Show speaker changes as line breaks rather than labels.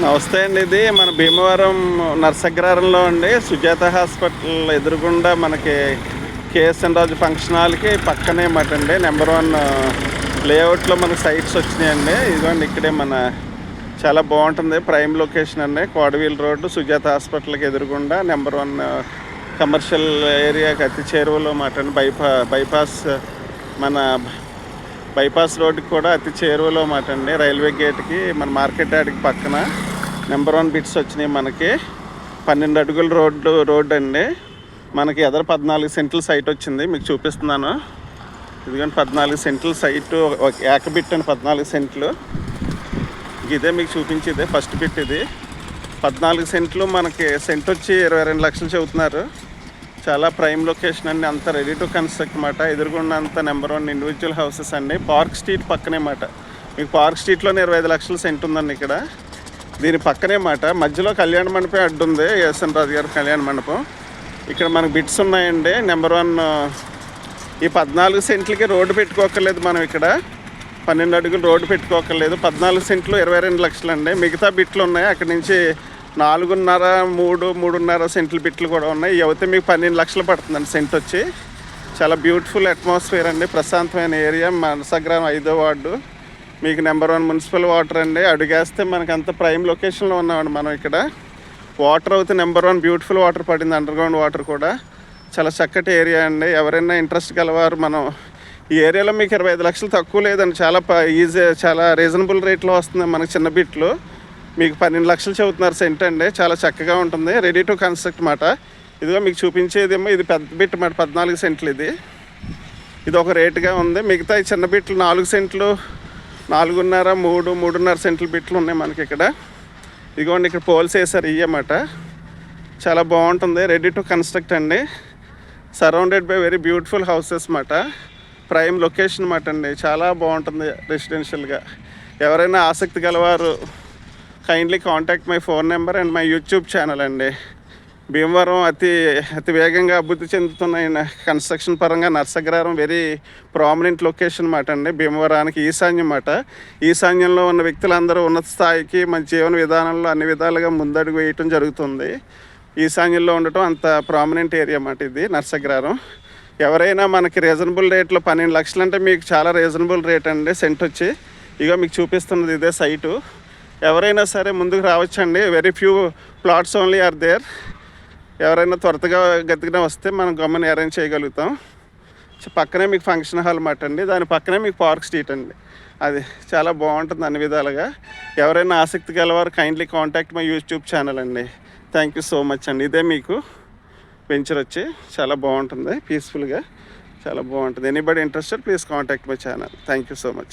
నమస్తే అండి. ఇది మన భీమవరం నర్సగ్రహారంలో అండి, సుజాత హాస్పిటల్ ఎదురుగుండా మనకి కేఎస్ఎన్ రాజు ఫంక్షన్ హాల్కి పక్కనే మాట అండి. నెంబర్ 1 లేఅవుట్లో మనకు సైట్స్ వచ్చినాయండి. ఇదిగోండి ఇక్కడే మన చాలా బాగుంటుంది, ప్రైమ్ లొకేషన్ అండి. కోడవీల్ రోడ్డు సుజాత హాస్పిటల్కి ఎదురుగుండా నెంబర్ 1 కమర్షియల్ ఏరియాకి అతి చేరువలో మాట అండి. బైపాస్ మన బైపాస్ రోడ్డుకి కూడా అతి చేరువలో మాట అండి. రైల్వే గేట్కి మన మార్కెట్ యార్డ్కి పక్కన నెంబర్ 1 బిట్స్ వచ్చినాయి. మనకి 12 అడుగుల రోడ్డు అండి. మనకి ఎదర 14 సెంట్ల సైట్ వచ్చింది, మీకు చూపిస్తున్నాను. ఇదిగోండి 14 సెంట్ల సైటు, ఏక బిట్ అని 14 సెంట్లు. ఇదే మీకు చూపించేదే ఫస్ట్ బిట్. ఇది 14 సెంట్లు. మనకి సెంట్ వచ్చి 22 లక్షలు చెబుతున్నారు. చాలా ప్రైమ్ లొకేషన్ అండి, అంత రెడీ టు కన్స్ట్రక్ట్ మాట. ఎదురుగుండా అంతా నెంబర్ 1 ఇండివిజువల్ హౌసెస్ అండి. పార్క్ స్ట్రీట్ పక్కనే మాట. మీకు పార్క్ స్ట్రీట్లోనే 25 లక్షల సెంట్ ఉందండి ఇక్కడ. దీని పక్కనే మాట. మధ్యలో కళ్యాణ మండపం అడ్డు ఉంది, కేఎస్ఎన్ రాజు గారి కళ్యాణ మండపం. ఇక్కడ మనకు బిట్స్ ఉన్నాయండి. నెంబర్ 1 ఈ 14 సెంట్లకి రోడ్డు పెట్టుకోకర్లేదు మనం. ఇక్కడ 12 అడుగులు రోడ్డు పెట్టుకోకర్లేదు. 14 సెంట్లు 22 లక్షలు అండి. మిగతా బిట్లు ఉన్నాయి అక్కడి నుంచి 4.5, 3.5 సెంట్ల బిట్లు కూడా ఉన్నాయి. ఇవైతే మీకు 12 లక్షలు పడుతుందండి సెంట్ వచ్చి. చాలా బ్యూటిఫుల్ అట్మాస్ఫియర్ అండి, ప్రశాంతమైన ఏరియా. నర్సగ్రహం 5వ వార్డు. మీకు నెంబర్ 1 మున్సిపల్ వాటర్ అండి. అడుగేస్తే మనకు అంత ప్రైమ్ లొకేషన్లో ఉన్నామండి మనం ఇక్కడ. వాటర్ అయితే నెంబర్ 1 బ్యూటిఫుల్ వాటర్ పడింది, అండర్గ్రౌండ్ వాటర్ కూడా. చాలా చక్కటి ఏరియా అండి. ఎవరైనా ఇంట్రెస్ట్ గలవారు, మనం ఈ ఏరియాలో మీకు 25 లక్షలు తక్కువ లేదండి. చాలా చాలా రీజనబుల్ రేట్లో వస్తుంది మనకి. చిన్న బిట్లు మీకు 12 లక్షలు చెబుతున్నారు సెంట్ అండి. చాలా చక్కగా ఉంటుంది, రెడీ టు కన్స్ట్రక్ట్ మాట. ఇదిగో మీకు చూపించేదేమో ఇది పెద్ద బిట్ మాట, 14 సెంట్లు. ఇది ఒక రేటుగా ఉంది. మిగతా ఈ చిన్న బిట్లు 4 సెంట్లు, 4.5, 3.5 సెంట్ల బిట్లు ఉన్నాయి మనకి ఇక్కడ. ఇదిగోండి ఇక్కడ పోల్స్ వేసారు ఇయ్యమాట. చాలా బాగుంటుంది, రెడీ టు కన్స్ట్రక్ట్ అండి. Surrounded by very beautiful houses మాట. ప్రైమ్ లొకేషన్ మాట అండి. చాలా బాగుంటుంది రెసిడెన్షియల్గా. ఎవరైనా ఆసక్తి గలవారు kindly contact my phone number and my YouTube channel అండి. భీమవరం అతి వేగంగా అభివృద్ధి చెందుతున్న కన్స్ట్రక్షన్ పరంగా నర్సగ్రహారం వెరీ ప్రామినెంట్ లొకేషన్ మాట అండి. భీమవరానికి ఈశాన్యం మాట. ఈశాన్యంలో ఉన్న వ్యక్తులందరూ ఉన్నత స్థాయికి మన జీవన విధానంలో అన్ని విధాలుగా ముందడుగు వేయటం జరుగుతుంది. ఈశాన్యంలో ఉండటం అంత ప్రామినెంట్ ఏరియా మాట ఇది నర్సగ్రహారం. ఎవరైనా మనకి రీజనబుల్ రేట్లో 12 లక్షలు అంటే మీకు చాలా రీజనబుల్ రేట్ అండి సెంట్ వచ్చి. ఇక మీకు చూపిస్తున్నది ఇదే సైటు. ఎవరైనా సరే ముందుకు రావచ్చండి. Very few plots only are there. ఎవరైనా త్వరగా గతిగా వస్తే మనం గమ్మున అరేంజ్ చేయగలుగుతాం. పక్కనే మీకు ఫంక్షన్ హాల్ మాట అండి. దాని పక్కనే మీకు పార్క్ స్ట్రీట్ అండి. అది చాలా బాగుంటుంది అన్ని విధాలుగా. ఎవరైనా ఆసక్తి గలవారు kindly contact my YouTube channel అండి. థ్యాంక్ యూ సో మచ్ అండి. ఇదే మీకు వెంచర్ వచ్చి చాలా బాగుంటుంది, పీస్ఫుల్గా చాలా బాగుంటుంది. Anybody interested please contact my channel. Thank you so much.